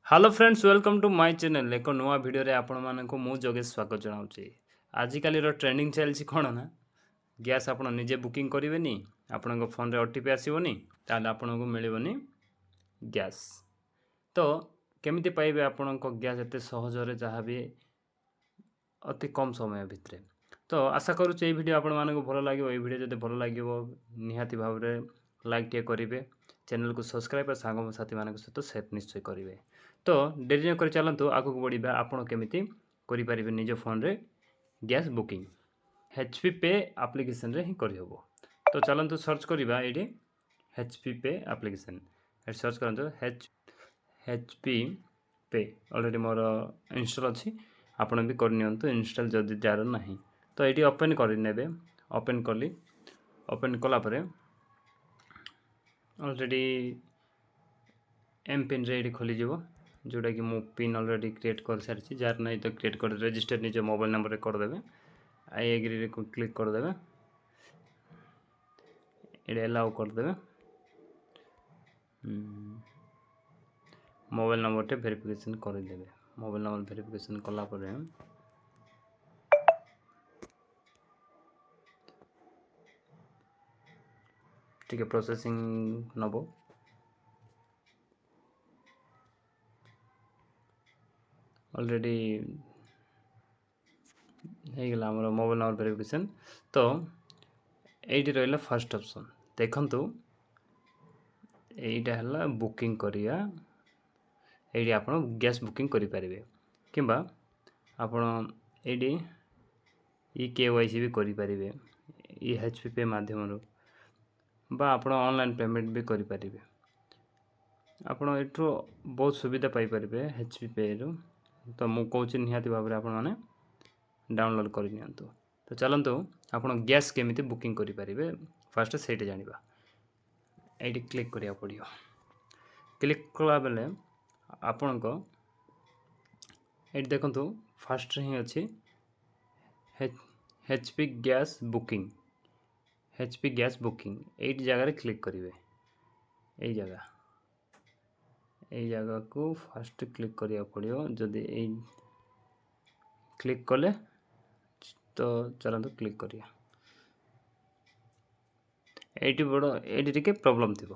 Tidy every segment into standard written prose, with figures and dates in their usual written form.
Hello friends welcome to my channel एक नुआ video रे आपण मानक मु जोगेश स्वागत जनाऊँगी। आजिकल ट्रेंडिंग चलती कौन ना गैस आप निजे बुकिंग करेंगे आपण फोन रे ओटीपी आसोनी ताल आपन को मिलबनी गैस। तो केमिति पाइबे आपण गैस एत सहजरे जहाँ भी अति कम समय भितर। तो आशा करुच्चे वीडियो आपण मानक भल लगे। ये वीडियो जब भल लगे निहाती भाव लाइक टे करेंगे, चैनल को सब्सक्राइब और सांग साथी मान सहित सेट निश्चय करेंगे। तो डेरी न कर चलतु आगक बढ़ा आपड़ केमी करें निज फोन रे गैस बुकिंग HP पे एप्लिकेशन रे ही करहब। तो चलतु सर्च करवा ये HP पे एप्लिकेशन सर्च करूँ HP पे ऑलरेडी मोर इंस्टॉल अच्छी आपण भी करनी इंस्टॉल जदि जार ना तो ये ओपन करने ओपन कली ओपन कलापर ऑलरेडी एम पिन रे खोलीज जोटा कि मु पिन ऑलरेडी क्रिएट कर सारी जार नहीं तो क्रिएट कर रजिस्टर निज मोबाइल नंबर रे करदे। आई एग्री रे क्लिक करदे, ये अलाउ करदे। मोबाइल नंबर टे वेरिफिकेशन करदे। मोबाइल नंबर वेरिफिकेशन कला पर ठीक है प्रोसेसिंग नबो। ऑलरेडी होगला आम मोबाइल नंबर वेरिफिकेशन। तो ये रहा फर्स्ट ऑप्शन देखंतु यहीटा है बुकिंग करिया। ये आप गैस बुकिंग करें किंबा आपण ये KYC भी करें ये HP पे माध्यम बा आपण ऑनलाइन पेमेंट भी करें। आपण एठो बहुत सुविधा पाई परिबे HP पे रो। तो मु कहूँ निहाती भाव में आपण डाउनलोड कर नियंतु। तो चलतु आपण गैस केमिति बुकिंग करें फास्ट से जाना। ये क्लिक करिया पड़ियो। क्लिक कला बेले आपण को ये देखंतु फास्ट ही अच्छी HP gas booking HP gas booking ये जगह क्लिक करेंगे। यही जगह को फास्ट क्लिक करिया पड़ियो। जदि क्लिक कले तो चलते क्लिक करिया। ये बड़ ये प्रॉब्लम थी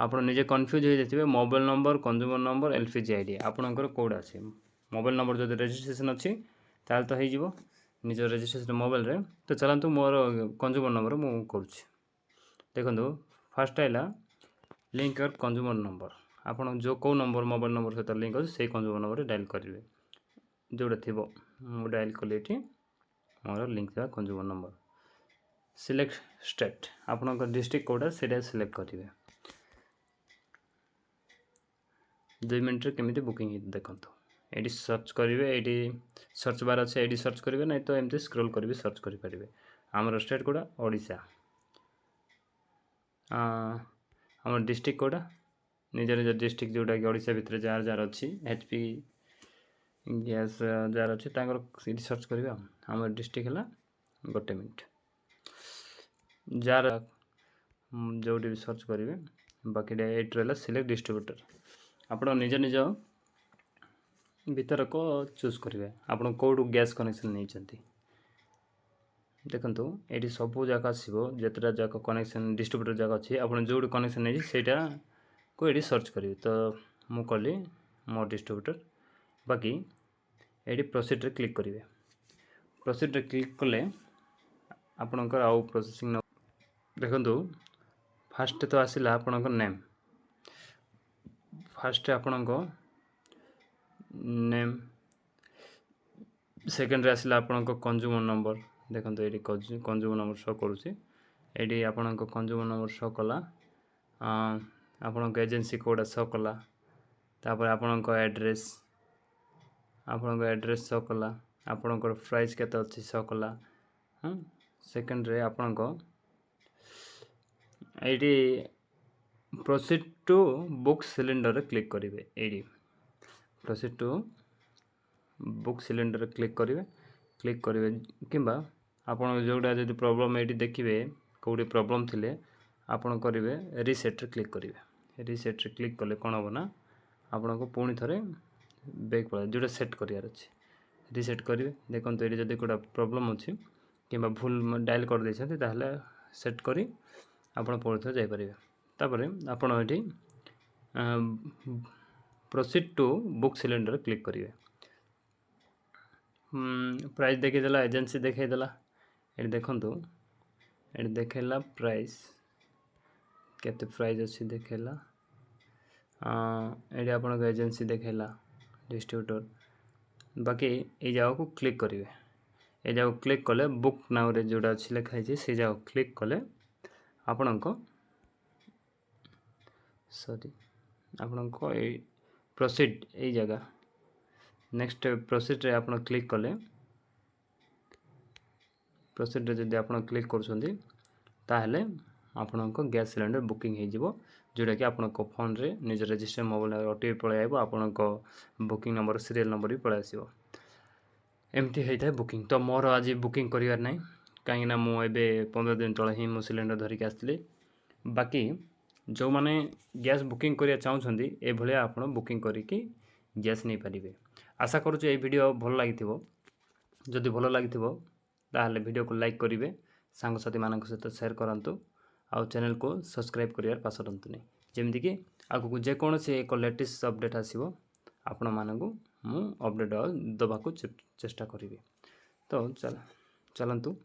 आप निजे कन्फ्यूज हो जाते। Mobile number consumer number LPG ID आपणकर कौट अच्छे मोबाइल नंबर जो रजिस्ट्रेशन अच्छी ताल तो हो निज रजिस्ट्रेशन मोबाइल रे। तो चलतु मोर कंज्यूमर नंबर मु करुँच। देखो फास्ट है लिंक योर कंज्यूमर नंबर आपन जो कौ नंबर मोबाइल नंबर सहित लिंक अच्छे से कंज्यूमर नंबर डायल करेंगे जोटा थी मुझे डायल कली मोर लिंक था कंज्यूमर नंबर। सिलेक्ट स्टेट आपन डिस्ट्रिक्ट कौटा से सिलेक्ट करेंगे। 2 मिनट केमी बुकिंग देखो ये सर्च करेंगे। ये सर्च बार अच्छे ये सर्च करेंगे नहीं तो एमती स्क्रॉल करेंगे सर्च करेंगे। आमर स्टेट कौटा ओडिशा आम डिस्ट्रिक्ट कौटा निज निज डिस्ट्रिक्ट जोटा कि ओडिशा भितर जार जार अच्छी HP गैस जार अच्छी सर्च करेंगे। आम डिस्ट्रिक्ट है 1 मिनट जार जो भी सर्च करेंगे। बाकी ये रहा सिलेक्ट डिस्ट्रीब्यूटर आप निज निज भीतर को चूज करेंगे आप कौटू गैस कनेक्शन नहीं। देखो ये सबू जाक आसो जितेटा जाक कनेक्शन डिस्ट्रीब्यूटर जाक अच्छी आप जो कनेक्शन नहीं सेटा को ये सर्च करेंगे। तो मु कली मो डिस्ट्रीब्यूटर बाकी ये प्रोसीड रे क्लिक करेंगे। प्रोसीड रे क्लिक कले आपणकर आउ प्रोसेसिंग देखो फास्ट तो आसला आपणकर नेम फास्ट आपण नेम सेकेंड रे आसला आपण कंज्यूमर नंबर देखो ये कंज्यूमर नंबर शो करुँचे ये आपण कंज्यूमर नंबर शो कला आपण एजेंसी कोड शो कला तापर आपण एड्रेस शो कला आपण प्राइस केते अच्छी शो कला। सेकेंड रे आपण ये प्रोसीड टू बुक सिलेंडर रे क्लिक करेंगे। ये proceed to book cylinder click करेंगे किंबा आपन जोड़ा जब प्रॉब्लम ये देखिए कौटी प्रॉब्लम थिले आपन करेंगे रिसेट रे क्लिक करेंगे। रिसेट रे क्लिक कले कौन हम ना आपन को पुणी थे बैक पड़ा जोटा सेट करार अच्छे रिसेट करेंगे देखो ये जब गोटा प्रोब्लेम अच्छी कि भूल डायल कर देते ताहले सेट करी आपन पुणी थे जापर तापर आपड़ ये proceed to book cylinder click करेंगे प्राइस देखीदेला एजेंसी देखईदेला ये देखूँ ये देखला प्राइस केते प्राइस अच्छी देखला ये आपन एजेंसी देखला डिस्ट्रीब्यूटर बाकी ये जगह को क्लिक करेंगे ये जगह क्लिक कले बुक नाउ रे जोड़ा अच्छी लिखाई से जगह क्लिक कले आपण को सॉरी आपण को प्रोसीड ये जगह नेक्स्ट प्रोसीड रे आपण क्लिक कले प्रोसीड रे जदि आपण क्लिक करछंती ताहले आपण को गैस सिलेंडर बुकिंग हो जिवो जोटा कि आपण को फोन रे निज रजिस्टर मोबाइल ओटीपी पळे आइबो आपण को बुकिंग नंबर सीरियल नंबर भी पळे आसीबो एमती होता है बुकिंग तो मोर आज बुकिंग करार ना कहीं मुझे 15 दिन तले ही मो सिलेंडर धरिक आसती बाकी जो मैंने गैस बुकिंग करिया चाहूँगी ये भाया आप बुकिंग करके गैस नहीं पारे आशा करुँ ये वीडियो भल लगी जदि भल लगी ताहले वीडियो को लाइक करेंगे सांगसाथी मान सहित शेयर करूँ आउ चैनल को सब्सक्राइब करार पासरतुनि जमीक आगू जेकोसी एक लेटेस्ट अपडेट आसो आपण मानू मु अपडेट दबाक चेष्टा करी तो चलतु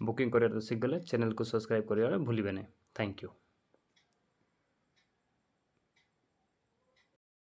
बुकिंग कर शीघ्र चैनल को सब्सक्राइब करें भूलिए नहीं थैंक यू।